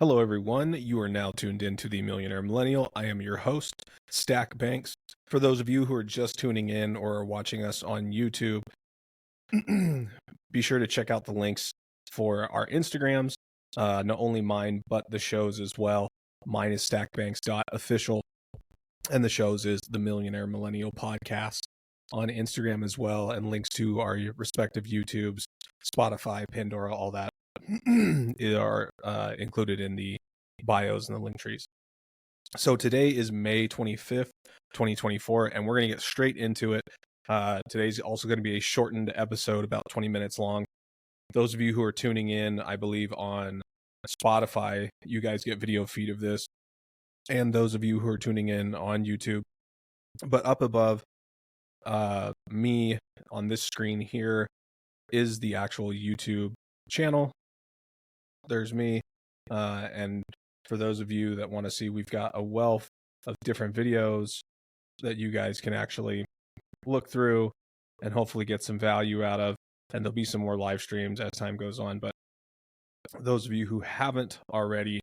Hello, everyone. You are now tuned in to the Millionaire Millennial. I am your host, Stack Banks. For those of you who are just tuning in or are watching us on YouTube, be sure to check out the links for our Instagrams, not only mine, but the show's as well. Mine is stackbanks.official, and the show's is the Millionaire Millennial podcast on Instagram as well, and links to our respective YouTubes, Spotify, Pandora, all that are included in the bios and the link trees. So today is May 25th, 2024, and we're going to get straight into it. Today's also going to be a shortened episode, about 20 minutes long. Those of you who are tuning in, I believe on Spotify, you guys get video feed of this, and those of you who are tuning in on YouTube. But up above me on this screen here is the actual YouTube channel. There's me, and for those of you that want to see, we've got a wealth of different videos that you guys can actually look through and hopefully get some value out of, and there'll be some more live streams as time goes on. But those of you who haven't already,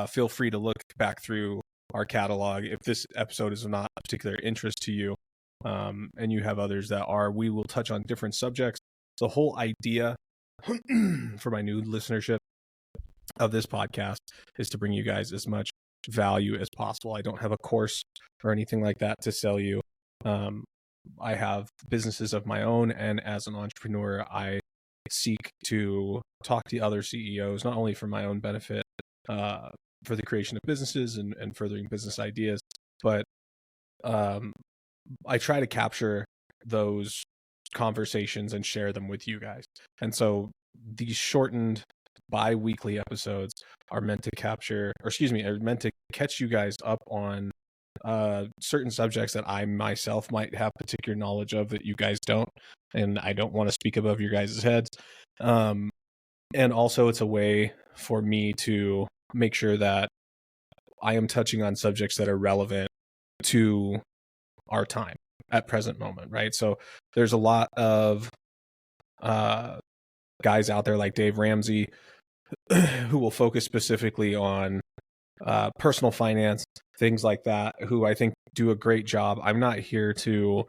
feel free to look back through our catalog. If this episode is not of particular interest to you, and you have others that are, we will touch on different subjects. The whole idea for my new listenership of this podcast is to bring you guys as much value as possible. I don't have a course or anything like that to sell you. I have businesses of my own, and as an entrepreneur, I seek to talk to other CEOs, not only for my own benefit, for the creation of businesses and furthering business ideas, but I try to capture those conversations and share them with you guys. And so these shortened bi-weekly episodes are meant to are meant to catch you guys up on certain subjects that I myself might have particular knowledge of that you guys don't, and I don't want to speak above your guys' heads. And also it's a way for me to make sure that I am touching on subjects that are relevant to our time at present moment, right? So there's a lot of guys out there like Dave Ramsey who will focus specifically on personal finance, things like that, who I think do a great job. I'm not here to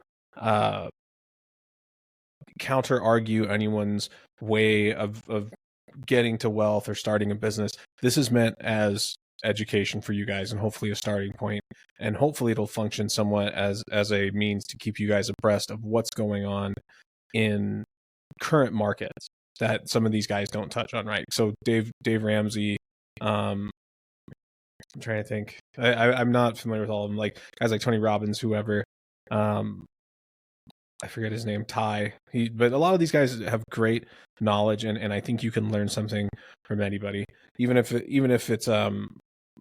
counter argue anyone's way of getting to wealth or starting a business. This is meant as education for you guys, and hopefully a starting point, and hopefully it'll function somewhat as a means to keep you guys abreast of what's going on in current markets that some of these guys don't touch on, right? So Dave Ramsey, I'm trying to think. I'm not familiar with all of them, like guys like Tony Robbins, whoever. I forget his name, Ty. But a lot of these guys have great knowledge, and I think you can learn something from anybody, even if it's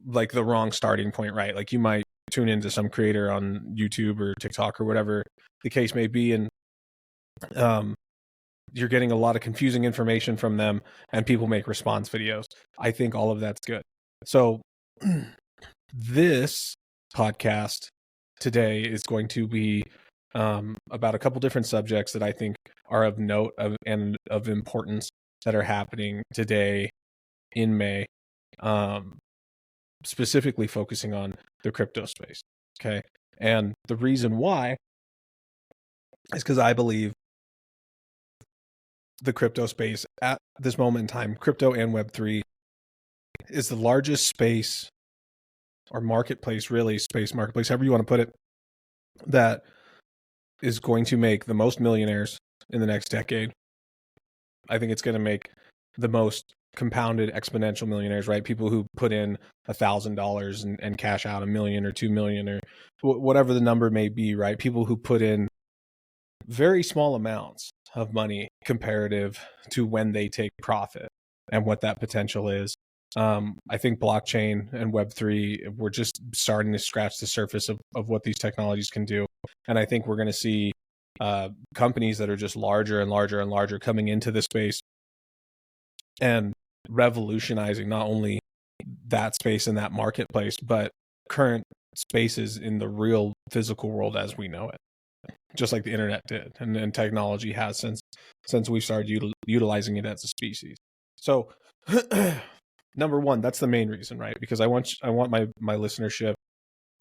like the wrong starting point, right? Like you might tune into some creator on YouTube or TikTok or whatever the case may be, and you're getting a lot of confusing information from them, and people make response videos. I think all of that's good. So this podcast today is going to be about a couple different subjects that I think are of note and of importance that are happening today in May, specifically focusing on the crypto space. Okay. And the reason why is because I believe the crypto space at this moment in time, crypto and Web3, is the largest space or marketplace, marketplace, however you want to put it, that is going to make the most millionaires in the next decade. I think it's going to make the most compounded exponential millionaires, right? People who put in $1,000 and cash out $1 million or 2 million or whatever the number may be, right? People who put in very small amounts of money comparative to when they take profit and what that potential is. I think blockchain and Web3, we're just starting to scratch the surface of what these technologies can do. And I think we're going to see companies that are just larger and larger and larger coming into this space and revolutionizing not only that space and that marketplace, but current spaces in the real physical world as we know it, just like the internet did, and technology has since we started utilizing it as a species. So number one, that's the main reason, right? Because I want my listenership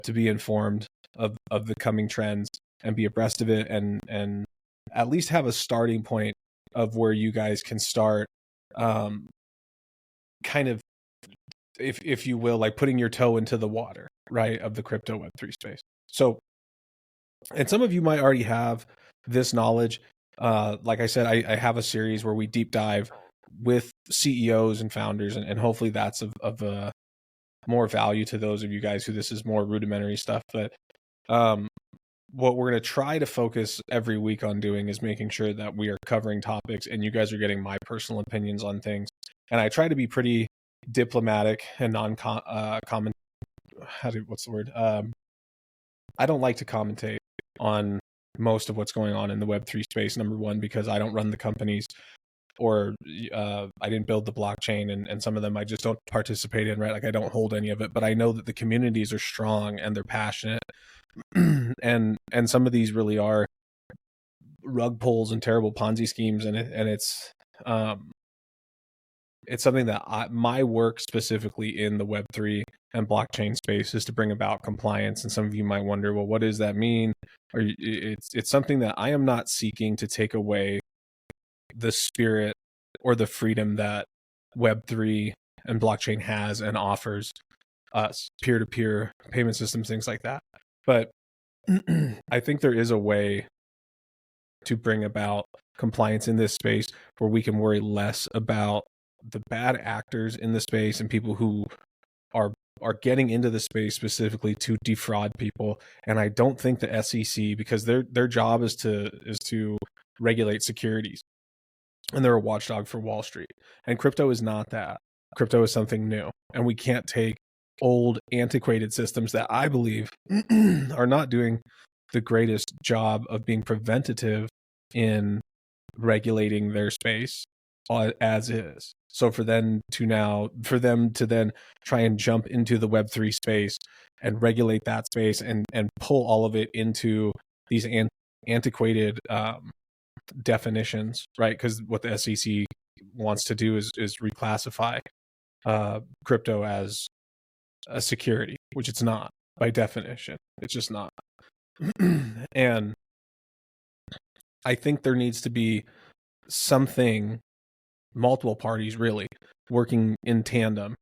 to be informed of the coming trends and be abreast of it, and at least have a starting point of where you guys can start, kind of, if you will, like putting your toe into the water, right, of the crypto Web3 space. So, and some of you might already have this knowledge. Like I said, I have a series where we deep dive with CEOs and founders, and hopefully that's of more value to those of you guys who this is more rudimentary stuff. But what we're going to try to focus every week on doing is making sure that we are covering topics and you guys are getting my personal opinions on things. And I try to be pretty diplomatic and non-comment. What's the word? I don't like to commentate on most of what's going on in the Web3 space. Number one, because I don't run the companies, or I didn't build the blockchain, and some of them I just don't participate in, right? Like I don't hold any of it, but I know that the communities are strong and they're passionate. and some of these really are rug pulls and terrible Ponzi schemes, and it's something that my work specifically in the Web3 and blockchain space is to bring about compliance. And some of you might wonder, well, what does that mean? Or it's something that I am not seeking to take away the spirit or the freedom that Web3 and blockchain has and offers us, peer-to-peer payment systems, things like that. But I think there is a way to bring about compliance in this space where we can worry less about the bad actors in the space and people who are getting into the space specifically to defraud people. And I don't think the SEC, because their job is to regulate securities, and they're a watchdog for Wall Street. And crypto is not that. Crypto is something new, and we can't take old, antiquated systems that I believe are not doing the greatest job of being preventative in regulating their space as is. So for them to then try and jump into the Web3 space and regulate that space and pull all of it into these antiquated definitions, right? Because what the SEC wants to do is reclassify crypto as a security, which it's not by definition. It's just not. And I think there needs to be something, multiple parties really working in tandem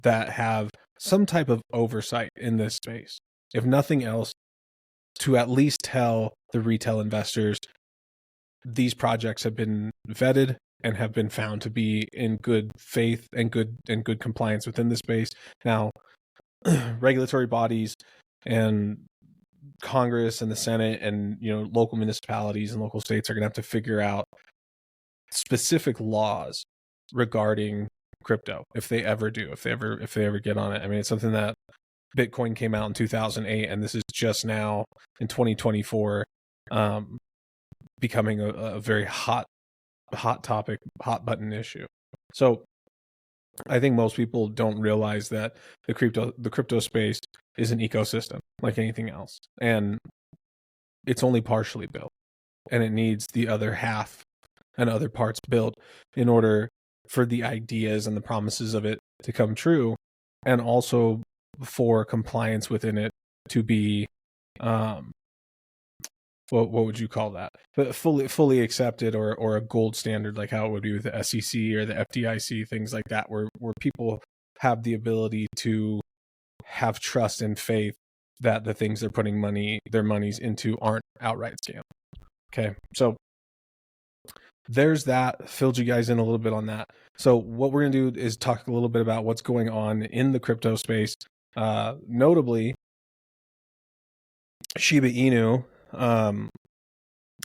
that have some type of oversight in this space. If nothing else, to at least tell the retail investors these projects have been vetted and have been found to be in good faith and good compliance within the space. Now, regulatory bodies and Congress and the Senate and local municipalities and local states are going to have to figure out specific laws regarding crypto if they ever get on it. I mean, it's something that Bitcoin came out in 2008, and this is just now in 2024 becoming a very hot topic, hot button issue. So I think most people don't realize that the crypto space is an ecosystem like anything else, and it's only partially built, and it needs the other half and other parts built in order for the ideas and the promises of it to come true, and also for compliance within it to be what would you call that? But fully accepted, or a gold standard, like how it would be with the SEC or the FDIC, things like that, where people have the ability to have trust and faith that the things they're putting their monies into aren't outright scam. Okay, so there's that. Filled you guys in a little bit on that. So what we're gonna do is talk a little bit about what's going on in the crypto space. Notably, Shiba Inu, the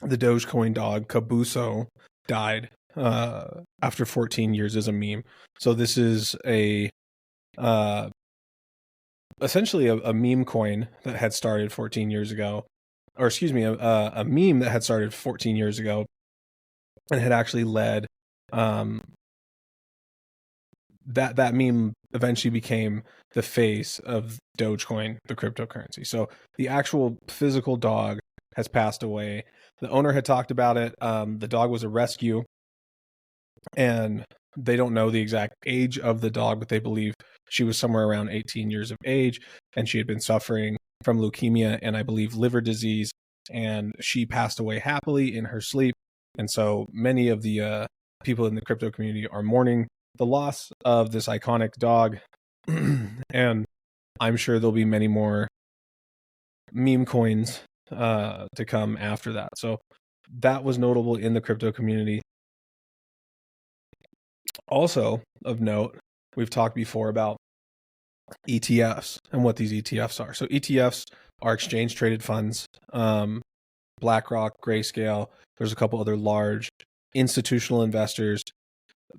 Dogecoin dog Kabuso, died after 14 years as a meme. So this is essentially a meme coin that had started 14 years ago, or excuse me, a meme that had started 14 years ago and had actually led that meme eventually became the face of Dogecoin, the cryptocurrency. So the actual physical dog has passed away. The owner had talked about it. The dog was a rescue. And they don't know the exact age of the dog, but they believe she was somewhere around 18 years of age, and she had been suffering from leukemia and I believe liver disease, and she passed away happily in her sleep. And so many of the people in the crypto community are mourning the loss of this iconic dog. And I'm sure there'll be many more meme coins to come after that. So that was notable in the crypto community. Also of note, we've talked before about ETFs and what these ETFs are. So ETFs are exchange traded funds. BlackRock, Grayscale, there's a couple other large institutional investors.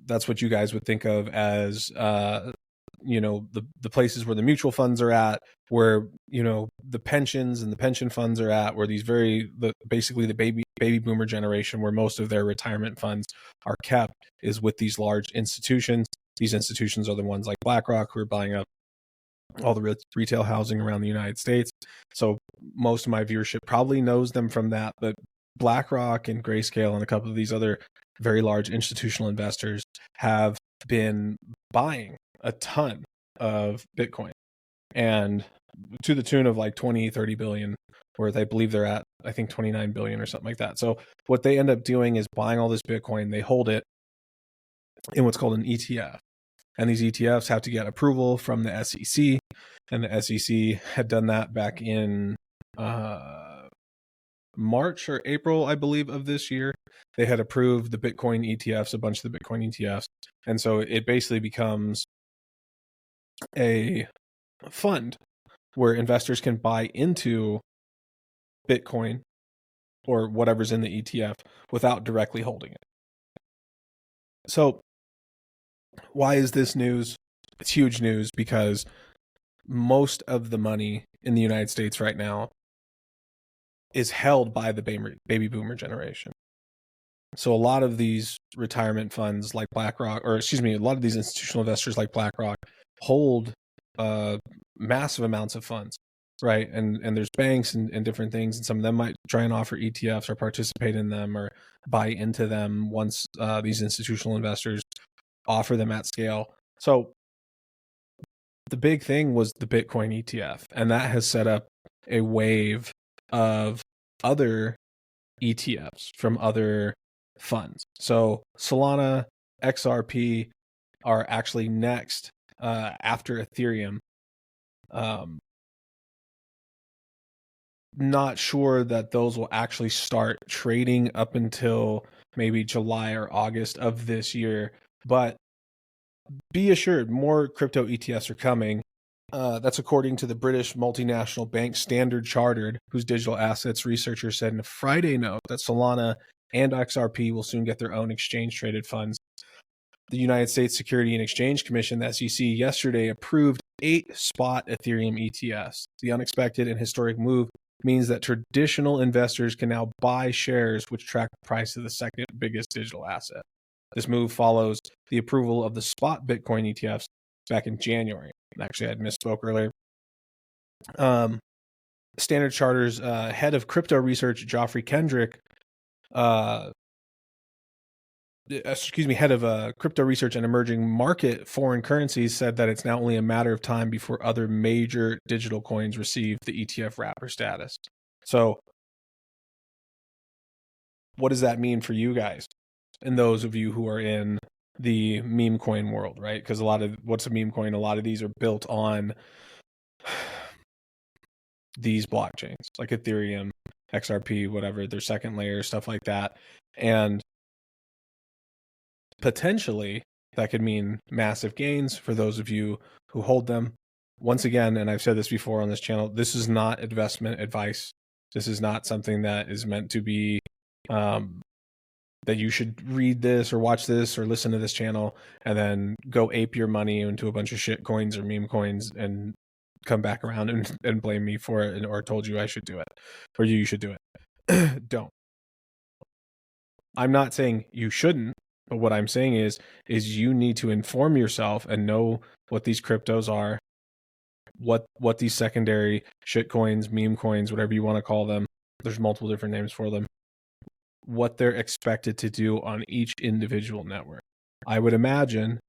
That's what you guys would think of as the places where the mutual funds are at, where the pensions and the pension funds are at, where these basically the baby boomer generation, where most of their retirement funds are kept, is with these large institutions. These institutions are the ones like BlackRock, who are buying up all the retail housing around the United States. So most of my viewership probably knows them from that, but BlackRock and Grayscale and a couple of these other very large institutional investors have been buying a ton of Bitcoin, and to the tune of like 20-30 billion worth. I believe they're at, I think, 29 billion or something like that. So what they end up doing is buying all this Bitcoin, they hold it in what's called an ETF. And these ETFs have to get approval from the SEC. And the SEC had done that back in March or April, I believe, of this year. They had approved the Bitcoin ETFs, a bunch of the Bitcoin ETFs. And so it basically becomes a fund where investors can buy into Bitcoin or whatever's in the ETF without directly holding it. So why is this news? It's huge news because most of the money in the United States right now is held by the baby boomer generation. So a lot of these retirement funds like BlackRock, or excuse me, a lot of these institutional investors like BlackRock hold massive amounts of funds, right? And there's banks and different things, and some of them might try and offer ETFs or participate in them or buy into them once these institutional investors offer them at scale. So the big thing was the Bitcoin ETF, and that has set up a wave of other ETFs from other funds. So Solana, XRP are actually next after Ethereum. Not sure that those will actually start trading up until maybe July or August of this year, but be assured more crypto ETFs are coming. That's according to the British multinational bank Standard Chartered, whose digital assets researcher said in a Friday note that Solana and XRP will soon get their own exchange-traded funds. The United States Security and Exchange Commission, the SEC, yesterday approved 8 spot Ethereum ETFs. The unexpected and historic move means that traditional investors can now buy shares which track the price of the second biggest digital asset. This move follows the approval of the spot Bitcoin ETFs back in January. Actually, I misspoke earlier. Standard Charter's head of crypto research, Geoffrey Kendrick, head of crypto research and emerging market foreign currencies, said that it's now only a matter of time before other major digital coins receive the ETF wrapper status. So what does that mean for you guys and those of you who are in the meme coin world, right? Because what's a meme coin? A lot of these are built on these blockchains like Ethereum, XRP, whatever, their second layer, stuff like that. And potentially that could mean massive gains for those of you who hold them. Once again, and I've said this before on this channel, this is not investment advice. This is not something that is meant to be that you should read this or watch this or listen to this channel and then go ape your money into a bunch of shit coins or meme coins and come back around and blame me for it or told you I should do it or you should do it. Don't. I'm not saying you shouldn't, but what I'm saying is you need to inform yourself and know what these cryptos are, what these secondary shit coins, meme coins, whatever you want to call them. There's multiple different names for them. What they're expected to do on each individual network. I would imagine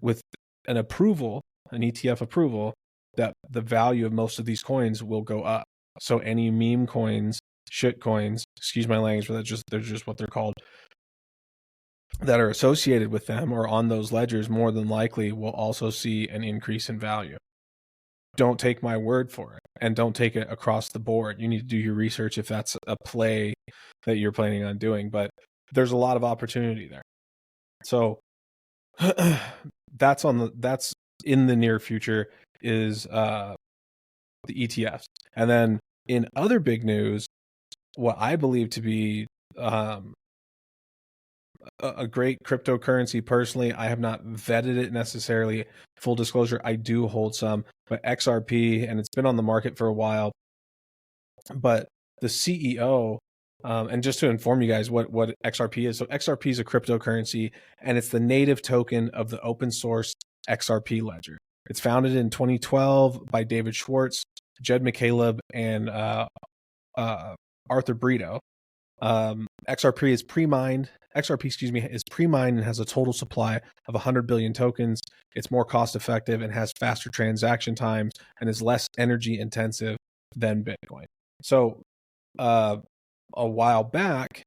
with an approval, an ETF approval, that the value of most of these coins will go up. So any meme coins, shit coins, excuse my language, but they're just what they're called, that are associated with them or on those ledgers more than likely will also see an increase in value. Don't take my word for it, and don't take it across the board. You need to do your research if that's a play that you're planning on doing, but there's a lot of opportunity there. So that's in the near future is the ETFs. And then in other big news, what I believe to be a great cryptocurrency, personally, I have not vetted it necessarily. Full disclosure, I do hold some, but XRP, and it's been on the market for a while. But the CEO, and just to inform you guys what XRP is. So XRP is a cryptocurrency, and it's the native token of the open source XRP ledger. It's founded in 2012 by David Schwartz, Jed McCaleb, and Arthur Brito. XRP is pre-mined. XRP, is pre-mined and has a total supply of 100 billion tokens. It's more cost-effective and has faster transaction times and is less energy intensive than Bitcoin. So, a while back,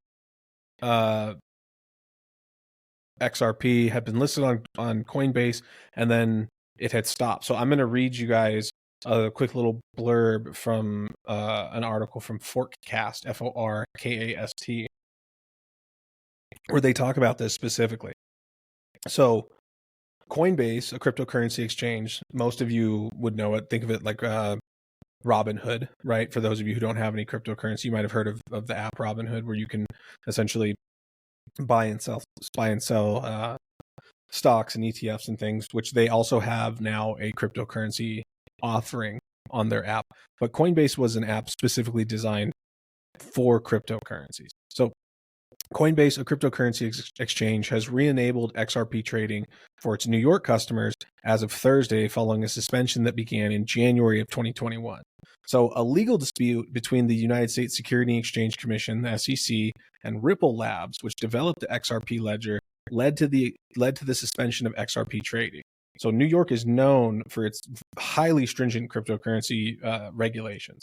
XRP had been listed on Coinbase, and then it had stopped. So I'm going to read you guys a quick little blurb from an article from Forkcast, Forkast, where they talk about this specifically. So Coinbase, a cryptocurrency exchange, most of you would know it. Think of it like Robinhood, right? For those of you who don't have any cryptocurrency, you might have heard of the app Robinhood, where you can essentially buy and sell stocks and ETFs and things, which they also have now a cryptocurrency offering on their app. But Coinbase was an app specifically designed for cryptocurrencies. So Coinbase, a cryptocurrency exchange, has re-enabled XRP trading for its New York customers as of Thursday, following a suspension that began in January of 2021. So a legal dispute between the United States Securities and Exchange Commission, the SEC, and Ripple Labs, which developed the XRP ledger, led to the suspension of XRP trading. So New York is known for its highly stringent cryptocurrency regulations.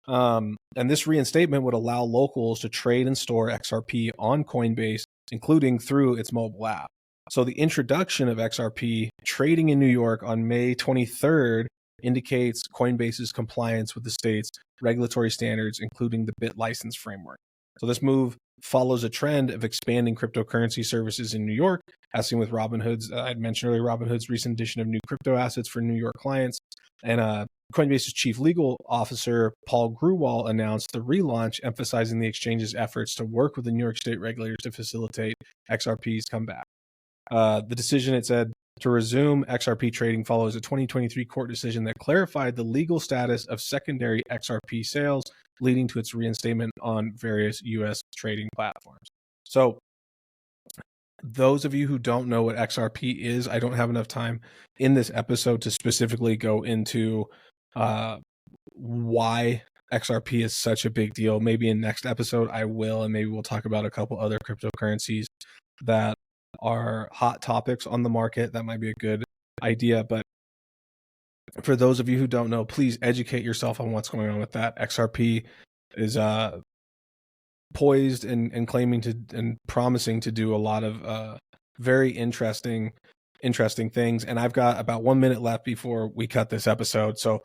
And this reinstatement would allow locals to trade and store XRP on Coinbase, including through its mobile app. So the introduction of XRP trading in New York on May 23rd indicates Coinbase's compliance with the state's regulatory standards, including the BitLicense framework. So this move follows a trend of expanding cryptocurrency services in New York, as seen with Robinhood's, I'd mentioned earlier, Robinhood's recent addition of new crypto assets for New York clients. And Coinbase's chief legal officer, Paul Grewal, announced the relaunch, emphasizing the exchange's efforts to work with the New York state regulators to facilitate XRP's comeback. The decision, it said, to resume XRP trading follows a 2023 court decision that clarified the legal status of secondary XRP sales, leading to its reinstatement on various U.S. trading platforms. So those of you who don't know what XRP is, I don't have enough time in this episode to specifically go into why XRP is such a big deal. Maybe in next episode I will, and maybe we'll talk about a couple other cryptocurrencies that are hot topics on the market. That might be a good idea. But for those of you who don't know, please educate yourself on what's going on with that. XRP is poised and claiming to and promising to do a lot of very interesting things. And I've got about 1 minute left before we cut this episode. So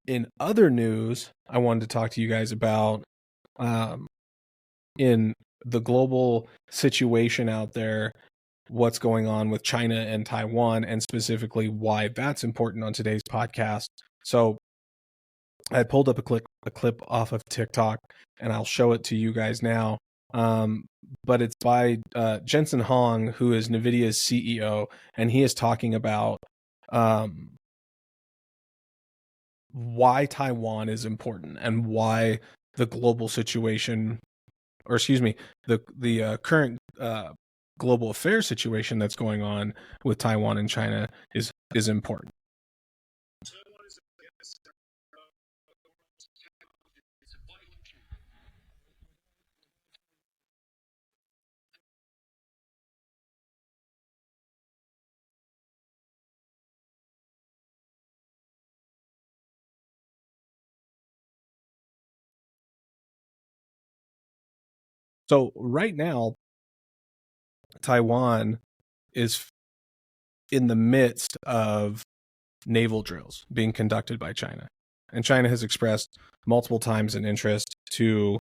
in other news, I wanted to talk to you guys about in the global situation out there, what's going on with China and Taiwan, and specifically why that's important on today's podcast. So I pulled up a clip off of TikTok, and I'll show it to you guys now. But it's by Jensen Huang, who is NVIDIA's CEO, and he is talking about why Taiwan is important and why the global situation, or excuse me, the current global affairs situation that's going on with Taiwan and China is important. So right now, Taiwan is in the midst of naval drills being conducted by China. And China has expressed multiple times an interest to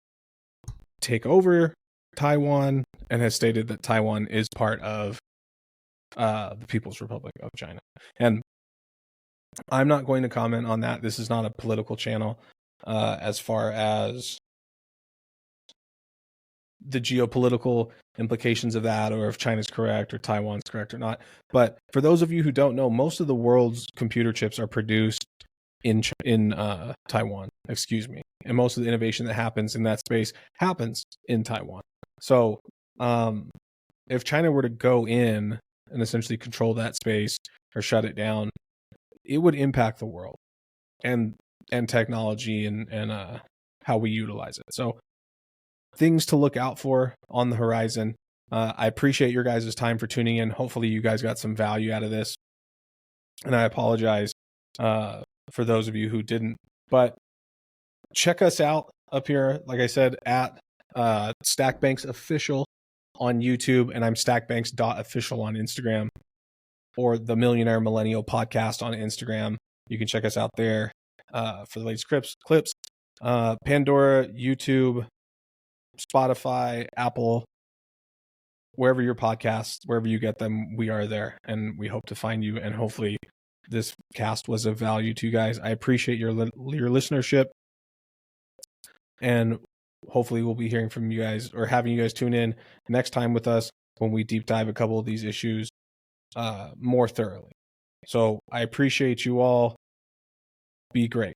take over Taiwan and has stated that Taiwan is part of the People's Republic of China. And I'm not going to comment on that. This is not a political channel as far as the geopolitical implications of that, or if China's correct or Taiwan's correct or not. But for those of you who don't know, most of the world's computer chips are produced in Taiwan, and most of the innovation that happens in that space happens in Taiwan. So if China were to go in and essentially control that space or shut it down, it would impact the world and technology and how we utilize it. So things to look out for on the horizon. I appreciate your guys' time for tuning in. Hopefully you guys got some value out of this. And I apologize for those of you who didn't. But check us out up here, like I said, at Stackbanks Official on YouTube, and I'm stackbanks.official on Instagram, or the Millionaire Millennial Podcast on Instagram. You can check us out there for the latest clips. Pandora, YouTube, Spotify, Apple, wherever your podcasts, wherever you get them, we are there, and we hope to find you. And hopefully this cast was of value to you guys. I appreciate your listenership, and hopefully we'll be hearing from you guys, or having you guys tune in next time with us when we deep dive a couple of these issues more thoroughly. So I appreciate you all. Be great.